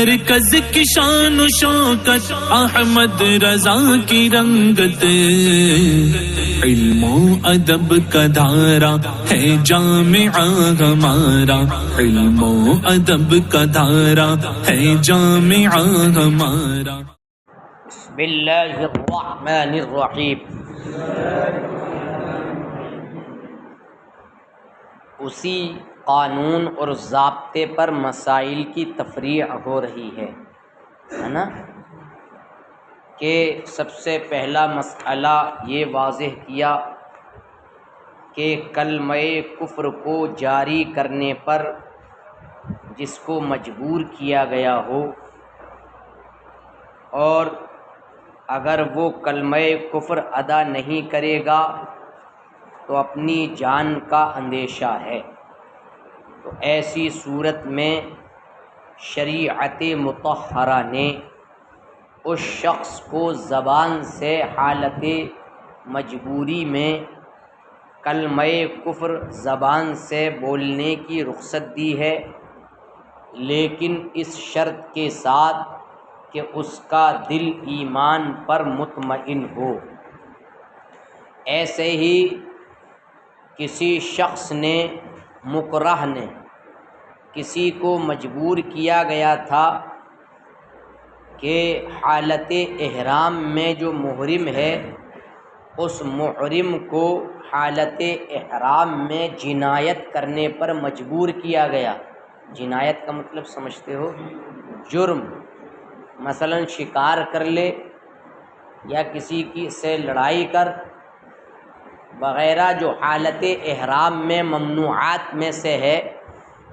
مرکز کی شان و شوکت احمد رضا کی رنگت، علم و ادب کا دھارا ہے جامعہ ہمارا، علم و ادب کا دھارا ہے جامعہ ہمارا۔ بسم اللہ الرحمن الرحیم۔ اسی قانون اور ضابطے پر مسائل کی تفریع ہو رہی ہے نا، کہ سب سے پہلا مسئلہ یہ واضح کیا کہ کلمہ کفر کو جاری کرنے پر جس کو مجبور کیا گیا ہو اور اگر وہ کلمہ کفر ادا نہیں کرے گا تو اپنی جان کا اندیشہ ہے، تو ایسی صورت میں شریعت مطہرہ نے اس شخص کو زبان سے حالت مجبوری میں کلمہ کفر زبان سے بولنے کی رخصت دی ہے، لیکن اس شرط کے ساتھ کہ اس کا دل ایمان پر مطمئن ہو۔ ایسے ہی کسی شخص نے، مکرہ نے، کسی کو مجبور کیا گیا تھا کہ حالت احرام میں جو محرم ہے اس محرم کو حالت احرام میں جنایت کرنے پر مجبور کیا گیا۔ جنایت کا مطلب سمجھتے ہو؟ جرم، مثلا شکار کر لے یا کسی کی سے لڑائی کر وغیرہ، جو حالت احرام میں ممنوعات میں سے ہے،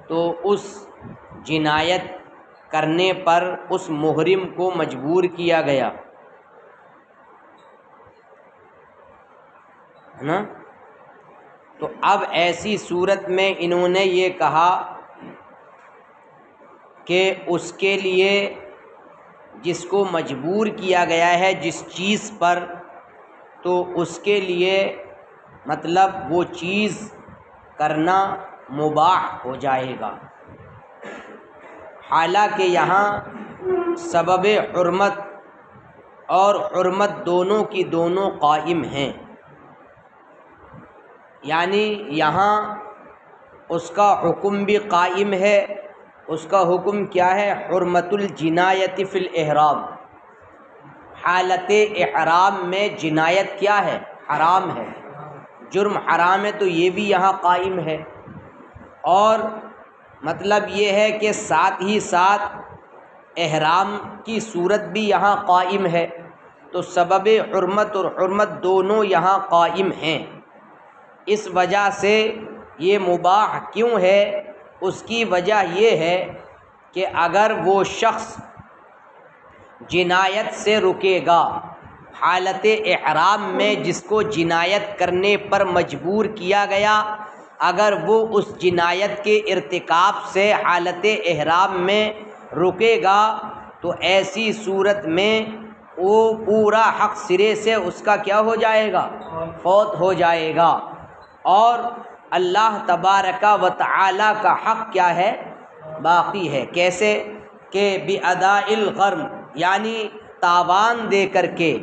تو اس جنایت کرنے پر اس محرم کو مجبور کیا گیا ہے نا۔ تو اب ایسی صورت میں انہوں نے یہ کہا کہ اس کے لیے جس کو مجبور کیا گیا ہے جس چیز پر، تو اس کے لیے مطلب وہ چیز کرنا مباح ہو جائے گا، حالانکہ یہاں سبب حرمت اور حرمت دونوں کی دونوں قائم ہیں، یعنی یہاں اس کا حکم بھی قائم ہے۔ اس کا حکم کیا ہے؟ حرمت الجنایت فی الاحرام، حالت احرام میں جنایت کیا ہے؟ حرام ہے، جرم حرام ہے، تو یہ بھی یہاں قائم ہے۔ اور مطلب یہ ہے کہ ساتھ ہی ساتھ احرام کی صورت بھی یہاں قائم ہے، تو سبب حرمت اور حرمت دونوں یہاں قائم ہیں۔ اس وجہ سے یہ مباح کیوں ہے؟ اس کی وجہ یہ ہے کہ اگر وہ شخص جنایت سے رکے گا، حالت احرام میں جس کو جنایت کرنے پر مجبور کیا گیا، اگر وہ اس جنایت کے ارتکاب سے حالت احرام میں رکے گا تو ایسی صورت میں وہ پورا حق سرے سے اس کا کیا ہو جائے گا؟ فوت ہو جائے گا۔ اور اللہ تبارک و تعالی کا حق کیا ہے؟ باقی ہے۔ کیسے؟ کہ بِأَدَاءِ الْغَرْمِ، یعنی تاوان دے کر کے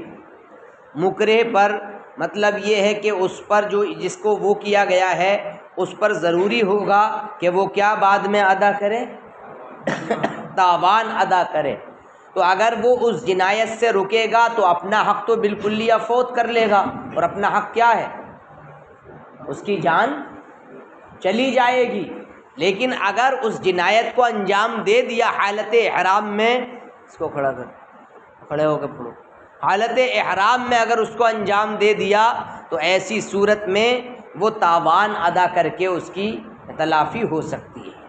مکرہ پر، مطلب یہ ہے کہ اس پر جو جس کو وہ کیا گیا ہے اس پر ضروری ہوگا کہ وہ کیا بعد میں ادا کرے؟ تاوان ادا کرے۔ تو اگر وہ اس جنایت سے رکے گا تو اپنا حق تو بالکلیہ فوت کر لے گا، اور اپنا حق کیا ہے؟ اس کی جان چلی جائے گی۔ لیکن اگر اس جنایت کو انجام دے دیا حالت احرام میں، اس کو کھڑا کر، کھڑے ہو کے پڑھو، حالت احرام میں اگر اس کو انجام دے دیا تو ایسی صورت میں وہ تاوان ادا کر کے اس کی تلافی ہو سکتی ہے۔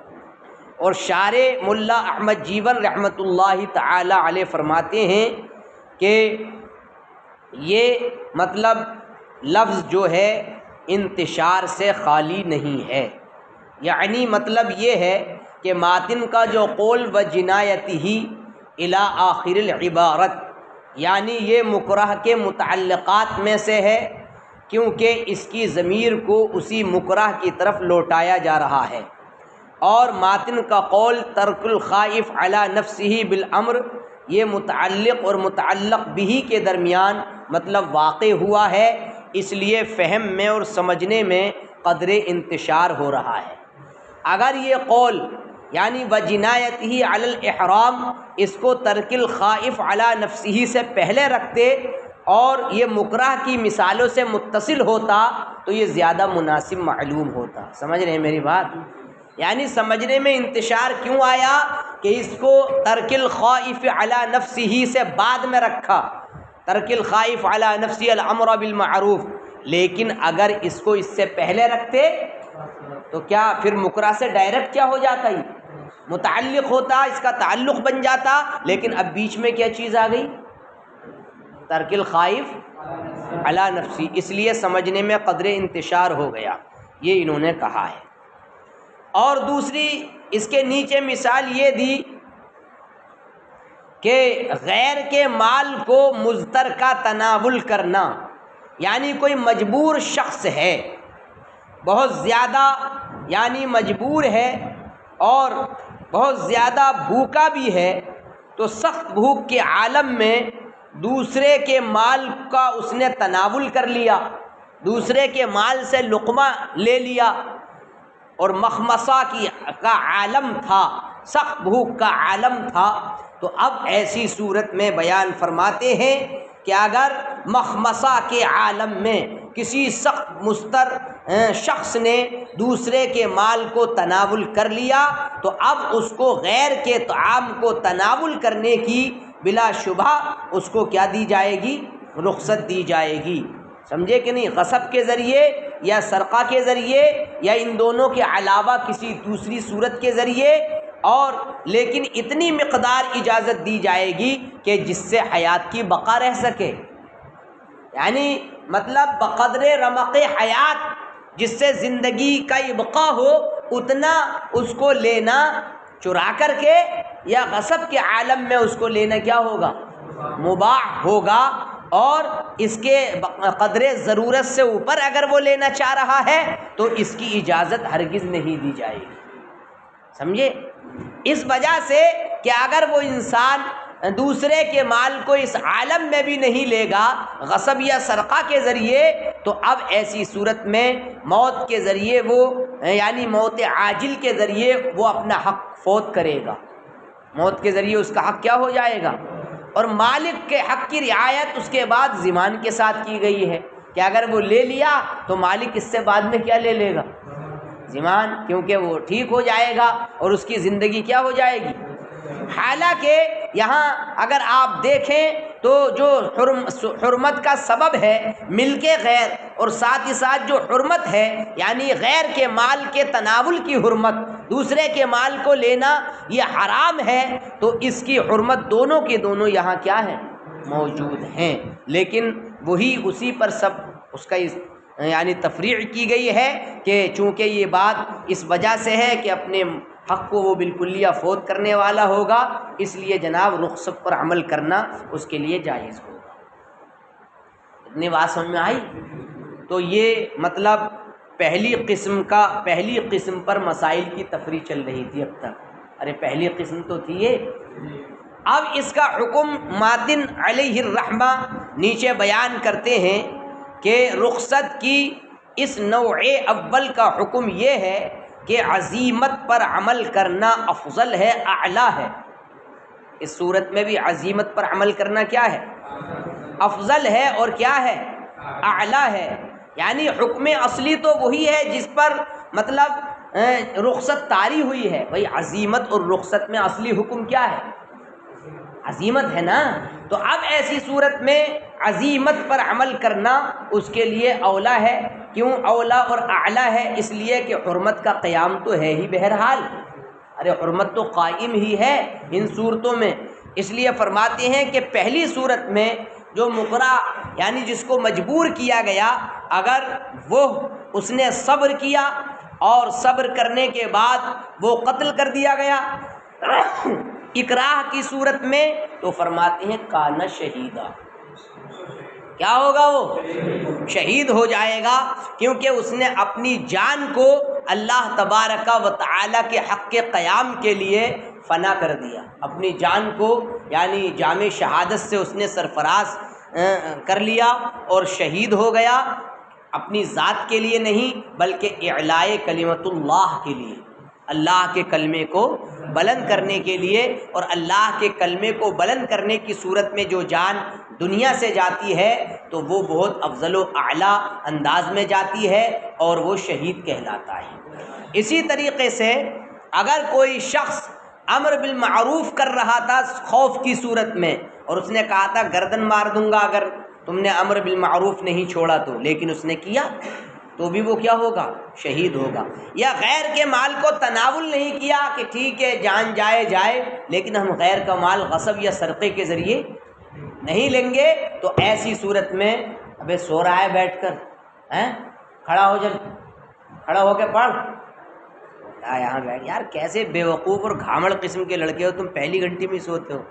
اور شارح ملا احمد جیون رحمۃ اللہ تعالی علیہ فرماتے ہیں کہ یہ مطلب لفظ جو ہے انتشار سے خالی نہیں ہے، یعنی مطلب یہ ہے کہ ماتن کا جو قول و جنایتی ہی الی آخر العبارت، یعنی یہ مکرہ کے متعلقات میں سے ہے، کیونکہ اس کی ضمیر کو اسی مکرہ کی طرف لوٹایا جا رہا ہے۔ اور ماتن کا قول ترک الخائف علی نفسہ بالامر، یہ متعلق اور متعلق بہ کے درمیان مطلب واقع ہوا ہے، اس لیے فہم میں اور سمجھنے میں قدر انتشار ہو رہا ہے۔ اگر یہ قول یعنی وجنایتہ علی الاحرام اس کو ترک الخائف علی نفسہ سے پہلے رکھتے اور یہ مکرہ کی مثالوں سے متصل ہوتا تو یہ زیادہ مناسب معلوم ہوتا۔ سمجھ رہے ہیں میری بات؟ یعنی سمجھنے میں انتشار کیوں آیا کہ اس کو ترک الخائف علی نفسہ سے بعد میں رکھا، ترک الخائف علی نفسہ الامر بالمعروف، لیکن اگر اس کو اس سے پہلے رکھتے تو کیا پھر مکرہ سے ڈائریکٹ کیا ہو جاتا، ہی متعلق ہوتا، اس کا تعلق بن جاتا، لیکن اب بیچ میں کیا چیز آ گئی، ترک الخائف علی نفسی، اس لیے سمجھنے میں قدر انتشار ہو گیا، یہ انہوں نے کہا ہے۔ اور دوسری اس کے نیچے مثال یہ دی کہ غیر کے مال کو مشترکہ تناول کرنا، یعنی کوئی مجبور شخص ہے، بہت زیادہ یعنی مجبور ہے اور بہت زیادہ بھوکا بھی ہے، تو سخت بھوک کے عالم میں دوسرے کے مال کا اس نے تناول کر لیا، دوسرے کے مال سے لقمہ لے لیا، اور مخمصہ کا عالم تھا، سخت بھوک کا عالم تھا، تو اب ایسی صورت میں بیان فرماتے ہیں کہ اگر مخمصہ کے عالم میں کسی سخت مضطر شخص نے دوسرے کے مال کو تناول کر لیا تو اب اس کو غیر کے طعام کو تناول کرنے کی بلا شبہ اس کو کیا دی جائے گی، رخصت دی جائے گی۔ سمجھے کہ نہیں؟ غصب کے ذریعے یا سرقہ کے ذریعے یا ان دونوں کے علاوہ کسی دوسری صورت کے ذریعے، اور لیکن اتنی مقدار اجازت دی جائے گی کہ جس سے حیات کی بقا رہ سکے، یعنی مطلب بقدر رمق حیات، جس سے زندگی کا ابقاء ہو، اتنا اس کو لینا چرا کر کے یا غصب کے عالم میں اس کو لینا کیا ہوگا، مباح ہوگا، اور اس کے قدر ضرورت سے اوپر اگر وہ لینا چاہ رہا ہے تو اس کی اجازت ہرگز نہیں دی جائے گی۔ سمجھے؟ اس وجہ سے کہ اگر وہ انسان دوسرے کے مال کو اس عالم میں بھی نہیں لے گا غصب یا سرقہ کے ذریعے، تو اب ایسی صورت میں موت کے ذریعے وہ یعنی موت عاجل کے ذریعے وہ اپنا حق فوت کرے گا، موت کے ذریعے اس کا حق کیا ہو جائے گا، اور مالک کے حق کی رعایت اس کے بعد ضمان کے ساتھ کی گئی ہے کہ اگر وہ لے لیا تو مالک اس سے بعد میں کیا لے لے گا، ضمان، کیونکہ وہ ٹھیک ہو جائے گا اور اس کی زندگی کیا ہو جائے گی۔ حالانکہ یہاں اگر آپ دیکھیں تو جو حرمت کا سبب ہے ملک غیر، اور ساتھ ہی ساتھ جو حرمت ہے یعنی غیر کے مال کے تناول کی حرمت، دوسرے کے مال کو لینا یہ حرام ہے، تو اس کی حرمت دونوں کے دونوں یہاں کیا ہے، موجود ہیں، لیکن وہی اسی پر سب اس کا یعنی تفریع کی گئی ہے کہ چونکہ یہ بات اس وجہ سے ہے کہ اپنے حق کو وہ بالکلیہ فوت کرنے والا ہوگا، اس لیے جناب رخصت پر عمل کرنا اس کے لیے جائز ہوگا۔ اتنی بات سمجھ میں آئی؟ تو یہ مطلب پہلی قسم پر مسائل کی تفریع چل رہی تھی اب تک، ارے پہلی قسم تو تھی یہ۔ اب اس کا حکم ماتن علیہ الرحمہ نیچے بیان کرتے ہیں کہ رخصت کی اس نوع اول کا حکم یہ ہے کہ عزیمت پر عمل کرنا افضل ہے، اعلیٰ ہے۔ اس صورت میں بھی عزیمت پر عمل کرنا کیا ہے، افضل ہے، اور کیا ہے، اعلیٰ ہے۔ یعنی حکم اصلی تو وہی ہے جس پر مطلب رخصت طاری ہوئی ہے، بھئی عزیمت اور رخصت میں اصلی حکم کیا ہے، عزیمت ہے نا، تو اب ایسی صورت میں عزیمت پر عمل کرنا اس کے لیے اولا ہے۔ کیوں اولا اور اعلیٰ ہے؟ اس لیے کہ حرمت کا قیام تو ہے ہی بہرحال، ارے حرمت تو قائم ہی ہے ان صورتوں میں، اس لیے فرماتے ہیں کہ پہلی صورت میں جو مکرہ یعنی جس کو مجبور کیا گیا، اگر وہ اس نے صبر کیا اور صبر کرنے کے بعد وہ قتل کر دیا گیا اکراہ کی صورت میں، تو فرماتے ہیں کانا شہیدہ، کیا ہوگا، وہ شہید ہو جائے گا، کیونکہ اس نے اپنی جان کو اللہ تبارک و تعالی کے حق کے قیام کے لیے فنا کر دیا، اپنی جان کو یعنی جام شہادت سے اس نے سرفراز کر لیا اور شہید ہو گیا، اپنی ذات کے لیے نہیں بلکہ اعلاء کلمت اللہ کے لیے، اللہ کے کلمے کو بلند کرنے کے لیے۔ اور اللہ کے کلمے کو بلند کرنے کی صورت میں جو جان دنیا سے جاتی ہے تو وہ بہت افضل و اعلیٰ انداز میں جاتی ہے اور وہ شہید کہلاتا ہے۔ اسی طریقے سے اگر کوئی شخص امر بالمعروف کر رہا تھا خوف کی صورت میں، اور اس نے کہا تھا گردن مار دوں گا اگر تم نے امر بالمعروف نہیں چھوڑا تو، لیکن اس نے کیا تو بھی وہ کیا ہوگا؟ شہید ہوگا۔ یا غیر کے مال کو تناول نہیں کیا کہ ٹھیک ہے جان جائے لیکن ہم غیر کا مال غصب یا سرقے کے ذریعے نہیں لیں گے، تو ایسی صورت میں ابے سو رہا ہے بیٹھ کر، کھڑا ہو جل، کھڑا ہو کے پڑھ، یہاں بیٹھ، یار کیسے بے وقوف اور گھامڑ قسم کے لڑکے ہو تم، پہلی گھنٹی میں سوتے ہو۔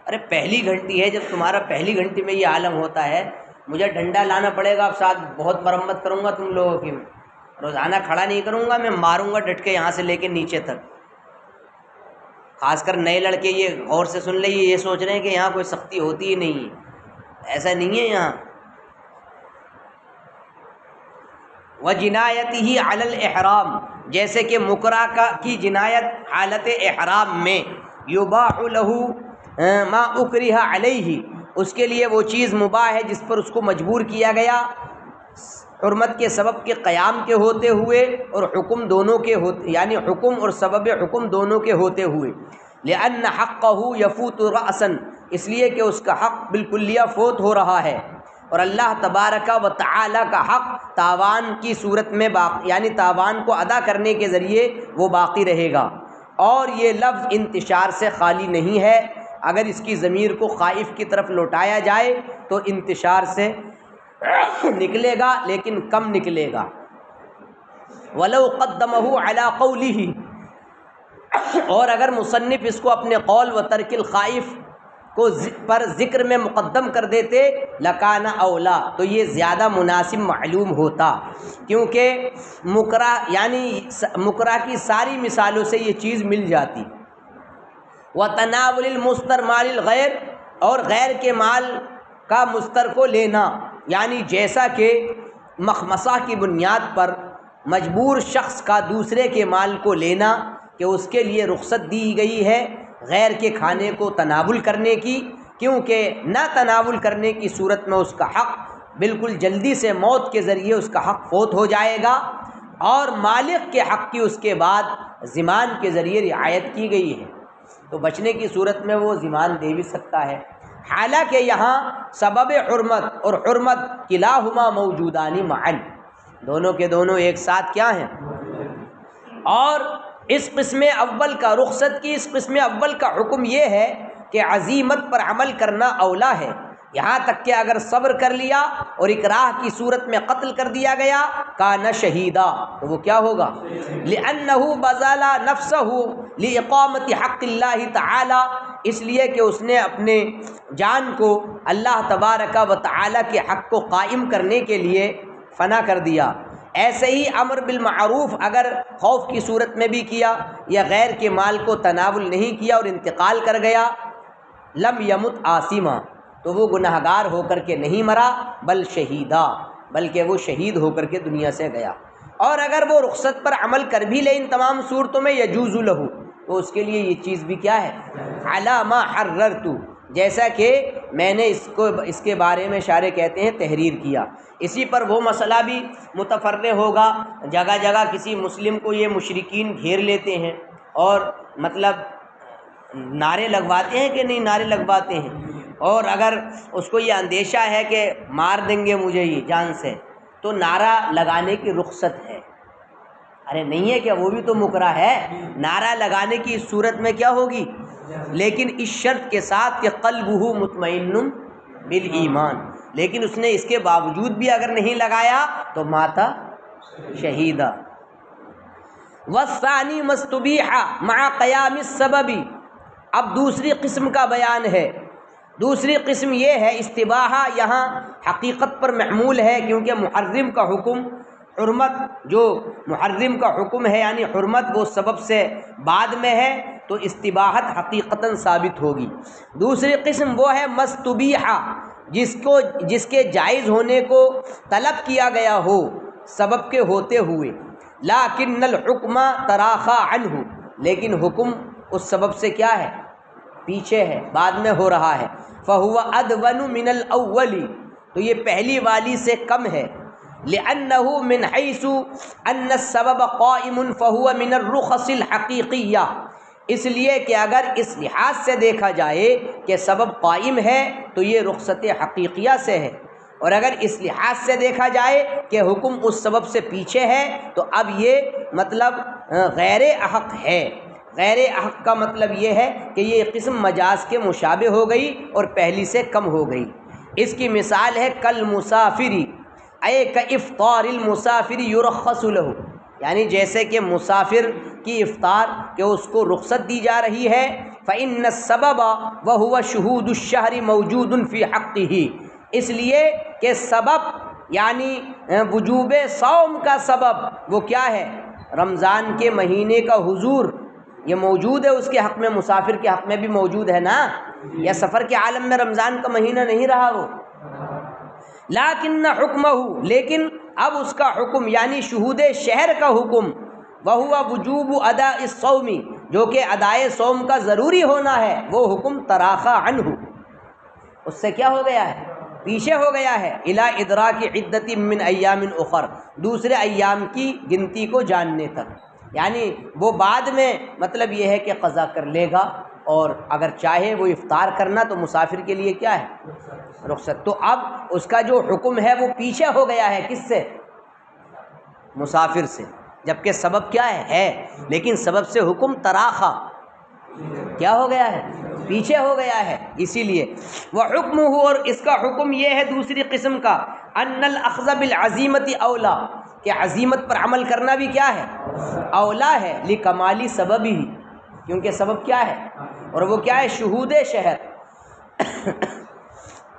ارے پہلی گھنٹی ہے، جب تمہارا پہلی گھنٹی میں یہ عالم ہوتا ہے مجھے ڈنڈا لانا پڑے گا، اب ساتھ بہت مرمت کروں گا تم لوگوں کی، روزانہ کھڑا نہیں کروں گا، میں ماروں گا ڈٹ کے یہاں سے لے کے نیچے تک۔ خاص کر نئے لڑکے یہ غور سے سن لیں، یہ سوچ رہے ہیں کہ یہاں کوئی سختی ہوتی ہی نہیں ہے، ایسا نہیں ہے یہاں۔ وَجِنَایَتِهِ عَلَى الْإِحْرَامِ، جیسے کہ مکرہ کی جنایت حالت احرام میں، یباح له ما اکرہ علیہ، اس کے لیے وہ چیز مباح ہے جس پر اس کو مجبور کیا گیا حرمت کے سبب کے قیام کے ہوتے ہوئے اور حکم دونوں کے ہوتے، یعنی حکم اور سبب حکم دونوں کے ہوتے ہوئے، لأن حقہ یفوت رأسا، اس لیے کہ اس کا حق بالکلیہ فوت ہو رہا ہے، اور اللہ تبارک و تعالی کا حق تاوان کی صورت میں یعنی تاوان کو ادا کرنے کے ذریعے وہ باقی رہے گا۔ اور یہ لفظ انتشار سے خالی نہیں ہے، اگر اس کی ضمیر کو خائف کی طرف لوٹایا جائے تو انتشار سے نکلے گا لیکن کم نکلے گا۔ وَلَوْ قَدَّمَهُ عَلَىٰ قَوْلِهِ، اور اگر مصنف اس کو اپنے قول و ترک الخائف کو پر ذکر میں مقدم کر دیتے لکان اولا، تو یہ زیادہ مناسب معلوم ہوتا، کیونکہ مکرہ یعنی مکرہ کی ساری مثالوں سے یہ چیز مل جاتی۔ وتناول المستر مال الغیر، اور غیر کے مال کا مستر کو لینا، یعنی جیسا کہ مخمصہ کی بنیاد پر مجبور شخص کا دوسرے کے مال کو لینا کہ اس کے لیے رخصت دی گئی ہے غیر کے کھانے کو تناول کرنے کی، کیونکہ نہ تناول کرنے کی صورت میں اس کا حق بالکل جلدی سے موت کے ذریعے اس کا حق فوت ہو جائے گا، اور مالک کے حق کی اس کے بعد ضمان کے ذریعے رعایت کی گئی ہے، تو بچنے کی صورت میں وہ ضمان دے بھی سکتا ہے۔ حالانکہ یہاں سبب حرمت اور حرمت کلاہما موجودانی معا، دونوں کے دونوں ایک ساتھ کیا ہیں، اور اس قسم اول کا رخصت کی اس قسم اول کا حکم یہ ہے کہ عزیمت پر عمل کرنا اولا ہے، یہاں تک کہ اگر صبر کر لیا اور اکراہ کی صورت میں قتل کر دیا گیا کان شہیدا، تو وہ کیا ہوگا؟ لأنہ بذل نفسہ لإقامت حق اللہ تعالی، اس لیے کہ اس نے اپنے جان کو اللہ تبارک و تعالی کے حق کو قائم کرنے کے لیے فنا کر دیا۔ ایسے ہی امر بالمعروف اگر خوف کی صورت میں بھی کیا یا غیر کے مال کو تناول نہیں کیا اور انتقال کر گیا، لم یمت آثما، تو وہ گناہگار ہو کر کے نہیں مرا، بل شہیدا، بلکہ وہ شہید ہو کر کے دنیا سے گیا۔ اور اگر وہ رخصت پر عمل کر بھی لے ان تمام صورتوں میں یجوز لہ، تو اس کے لیے یہ چیز بھی کیا ہے؟ علی ما حررت، جیسا کہ میں نے اس کے بارے میں شارح کہتے ہیں تحریر کیا۔ اسی پر وہ مسئلہ بھی متفرع ہوگا، جگہ جگہ کسی مسلم کو یہ مشرکین گھیر لیتے ہیں اور مطلب نعرے لگواتے ہیں کہ نہیں نعرے لگواتے ہیں، اور اگر اس کو یہ اندیشہ ہے کہ مار دیں گے مجھے یہ جان سے، تو نعرہ لگانے کی رخصت ہے۔ ارے نہیں ہے کہ وہ بھی تو مکرہ ہے، نعرہ لگانے کی اس صورت میں کیا ہوگی، لیکن اس شرط کے ساتھ کہ قلبہ مطمئن بالایمان، لیکن اس نے اس کے باوجود بھی اگر نہیں لگایا تو ماتا شہیدہ۔ والثانی مستبیح مع قیام السبب، اب دوسری قسم کا بیان ہے۔ دوسری قسم یہ ہے، استباحہ یہاں حقیقت پر محمول ہے کیونکہ محرم کا حکم حرمت جو محرم کا حکم ہے یعنی حرمت وہ سبب سے بعد میں ہے تو استباحت حقیقتاً ثابت ہوگی۔ دوسری قسم وہ ہے مستبیحہ، جس کے جائز ہونے کو طلب کیا گیا ہو سبب کے ہوتے ہوئے، لیکن الحکم تراخی عنہ، لیکن حکم اس سبب سے کیا ہے؟ پیچھے ہے، بعد میں ہو رہا ہے۔ فہو ادون من الاول، تو یہ پہلی والی سے کم ہے۔ لأنه من حيث أن السبب قائم فهو من الرخص الحقیقیہ، اس لیے کہ اگر اس لحاظ سے دیکھا جائے کہ سبب قائم ہے تو یہ رخصت حقیقیہ سے ہے، اور اگر اس لحاظ سے دیکھا جائے کہ حکم اس سبب سے پیچھے ہے تو اب یہ مطلب غیر احق ہے۔ غیر احق کا مطلب یہ ہے کہ یہ قسم مجاز کے مشابہ ہو گئی اور پہلی سے کم ہو گئی۔ اس کی مثال ہے کل مسافری، اے کافطار المسافر یرخص له، یعنی جیسے کہ مسافر کی افطار کہ اس کو رخصت دی جا رہی ہے۔ فإن السبب وهو شهود الشهر موجود في حقه، اس لیے کہ سبب یعنی وجوب صوم کا سبب وہ کیا ہے؟ رمضان کے مہینے کا حضور، یہ موجود ہے اس کے حق میں، مسافر کے حق میں بھی موجود ہے نا، یا سفر کے عالم میں رمضان کا مہینہ نہیں رہا وہ؟ لیکن حکمہ، لیکن اب اس کا حکم یعنی شہود شہر کا حکم، وہو وجوب اداء الصوم، جو کہ ادائے صوم کا ضروری ہونا ہے، وہ حکم تراخی عنہ، اس سے کیا ہو گیا ہے؟ پیچھے ہو گیا ہے۔ الی ادراک عدت من ایام اخر، دوسرے ایام کی گنتی کو جاننے تک، یعنی وہ بعد میں مطلب یہ ہے کہ قضا کر لے گا، اور اگر چاہے وہ افطار کرنا تو مسافر کے لیے کیا ہے؟ رخصت۔ تو اب اس کا جو حکم ہے وہ پیچھے ہو گیا ہے، کس سے؟ مسافر سے، جبکہ سبب کیا ہے؟ لیکن سبب سے حکم تراخا کیا ہو گیا ہے؟ پیچھے ہو گیا ہے۔ اسی لیے وہ حکم ہو، اور اس کا حکم یہ ہے دوسری قسم کا، ان الاخذ بالعزیمت اولا، کہ عزیمت پر عمل کرنا بھی کیا ہے؟ اولا ہے، لکمالی سبب ہی، کیونکہ سبب کیا ہے؟ اور وہ کیا ہے؟ شہود شہر۔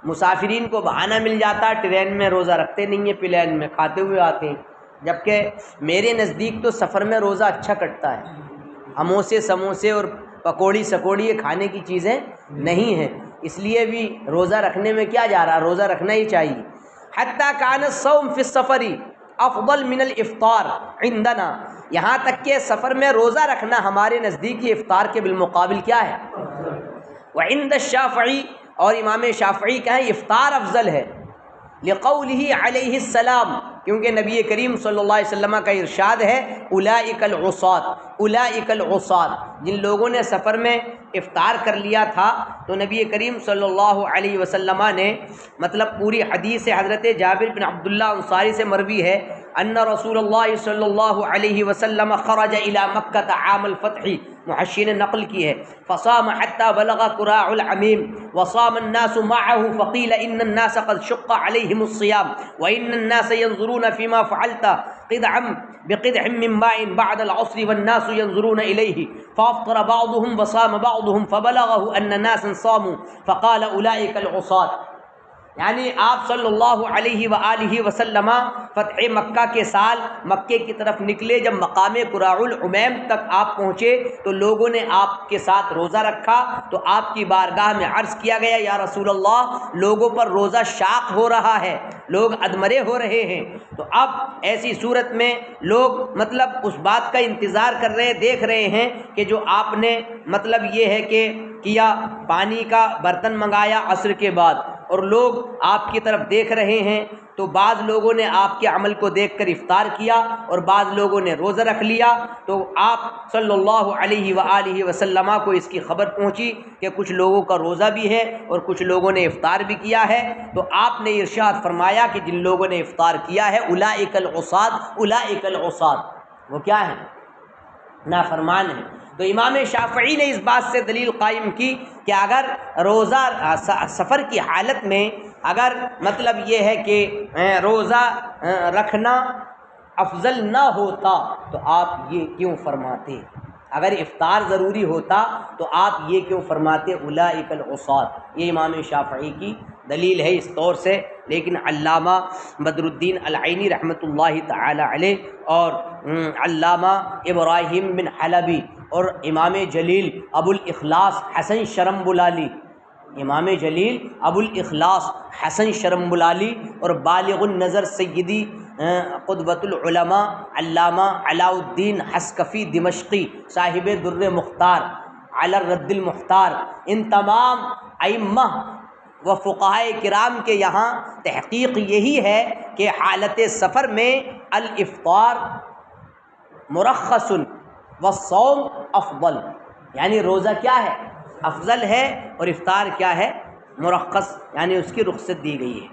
مسافرین کو بہانہ مل جاتا ہے، ٹرین میں روزہ رکھتے نہیں ہیں، پلین میں کھاتے ہوئے آتے ہیں، جبکہ میرے نزدیک تو سفر میں روزہ اچھا کٹتا ہے، ہموسے سموسے اور پکوڑی سکوڑی یہ کھانے کی چیزیں نہیں ہیں، اس لیے بھی روزہ رکھنے میں کیا جا رہا ہے؟ روزہ رکھنا ہی چاہیے۔ حتیٰ کان الصوم فی السفر افضل من الافطار عندنا، یہاں تک کہ سفر میں روزہ رکھنا ہمارے نزدیک افطار کے بالمقابل کیا ہے؟ وعند الشافعی، اور امام شافعی کہیں افطار افضل ہے، لقولہ علیہ السلام، کیونکہ نبی کریم صلی اللہ علیہ وسلم کا ارشاد ہے اولئک العصاۃ، اولئک العصاۃ، جن لوگوں نے سفر میں افطار کر لیا تھا تو نبی کریم صلی اللہ علیہ وسلم نے مطلب پوری حدیث حضرت جابر بن عبداللہ انصاری سے مروی ہے ان رسول اللہ صلی اللہ علیہ وسلم خرج الی مکہ عام الفتح، محشی نے نقل کی ہے، فصام حتى بلغ قراع العمیم وصام الناس معه فقیل ان الناس قد شق عليهم الصيام وان الناس ينظرون فيما فعلت قدعا بقدح من ماء بعد العصر والناس ينظرون إليه فافطر بعضهم وصام بعضهم فبلغه ان ناسا صاموا فقال اولئك العصاة، یعنی آپ صلی اللہ علیہ وآلہ وسلم فتح مکہ کے سال مکے کی طرف نکلے، جب مقام قراع العمیم تک آپ پہنچے تو لوگوں نے آپ کے ساتھ روزہ رکھا، تو آپ کی بارگاہ میں عرض کیا گیا یا رسول اللہ، لوگوں پر روزہ شاق ہو رہا ہے، لوگ ادمرے ہو رہے ہیں۔ تو اب ایسی صورت میں لوگ مطلب اس بات کا انتظار کر رہے، دیکھ رہے ہیں کہ جو آپ نے مطلب یہ ہے کہ کیا، پانی کا برتن منگایا عصر کے بعد، اور لوگ آپ کی طرف دیکھ رہے ہیں، تو بعض لوگوں نے آپ کے عمل کو دیکھ کر افطار کیا اور بعض لوگوں نے روزہ رکھ لیا، تو آپ صلی اللہ علیہ وآلہ وسلم کو اس کی خبر پہنچی کہ کچھ لوگوں کا روزہ بھی ہے اور کچھ لوگوں نے افطار بھی کیا ہے، تو آپ نے ارشاد فرمایا کہ جن لوگوں نے افطار کیا ہے اولئک العصاۃ، اولئک العصاۃ، وہ کیا ہیں؟ نافرمان ہیں۔ تو امام شافعی نے اس بات سے دلیل قائم کی کہ اگر روزہ سفر کی حالت میں اگر مطلب یہ ہے کہ روزہ رکھنا افضل نہ ہوتا تو آپ یہ کیوں فرماتے؟ اگر افطار ضروری ہوتا تو آپ یہ کیوں فرماتے اولئک العصاۃ؟ یہ امام شافعی کی دلیل ہے اس طور سے، لیکن علامہ بدر الدین العینی رحمۃ اللہ تعالی علیہ اور علامہ ابراہیم بن حلبی اور امام جلیل ابو الاخلاص حسن شرمبلالی، امام جلیل ابو الاخلاص حسن شرمبلالی اور بالغ النظر سیدی قطبۃ العلماء علامہ علاء الدین حسکفی دمشقی صاحب در مختار علی الرد المختار، ان تمام ائمہ و فقہائے کرام کے یہاں تحقیق یہی ہے کہ حالت سفر میں الافطار مرخص والصوم افضل، یعنی روزہ کیا ہے؟ افضل ہے، اور افطار کیا ہے؟ مرخص، یعنی اس کی رخصت دی گئی ہے۔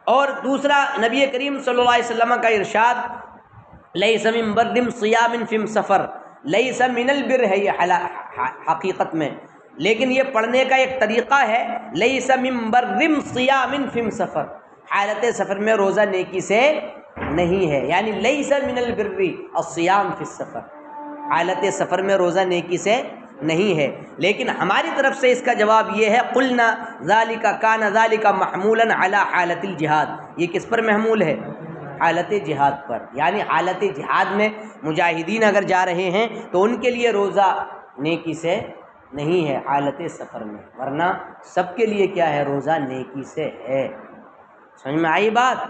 اور دوسرا نبی کریم صلی اللہ علیہ وسلم کا ارشاد لیس من بر صیام فی سفر، لیس من البر ہے یہ حقیقت میں، لیکن یہ پڑھنے کا ایک طریقہ ہے لیس من بر صیام فی سفر، حالت سفر میں روزہ نیکی سے نہیں ہے، یعنی لیس من البر الصیام فی السفر، حالت سفر میں روزہ نیکی سے نہیں ہے۔ لیکن ہماری طرف سے اس کا جواب یہ ہے قلنا ذالک کان ذالک محمولا علی حالت الجہاد، یہ کس پر محمول ہے؟ حالت جہاد پر، یعنی حالت جہاد میں مجاہدین اگر جا رہے ہیں تو ان کے لیے روزہ نیکی سے نہیں ہے حالت سفر میں، ورنہ سب کے لیے کیا ہے؟ روزہ نیکی سے ہے۔ سمجھ میں آئی بات؟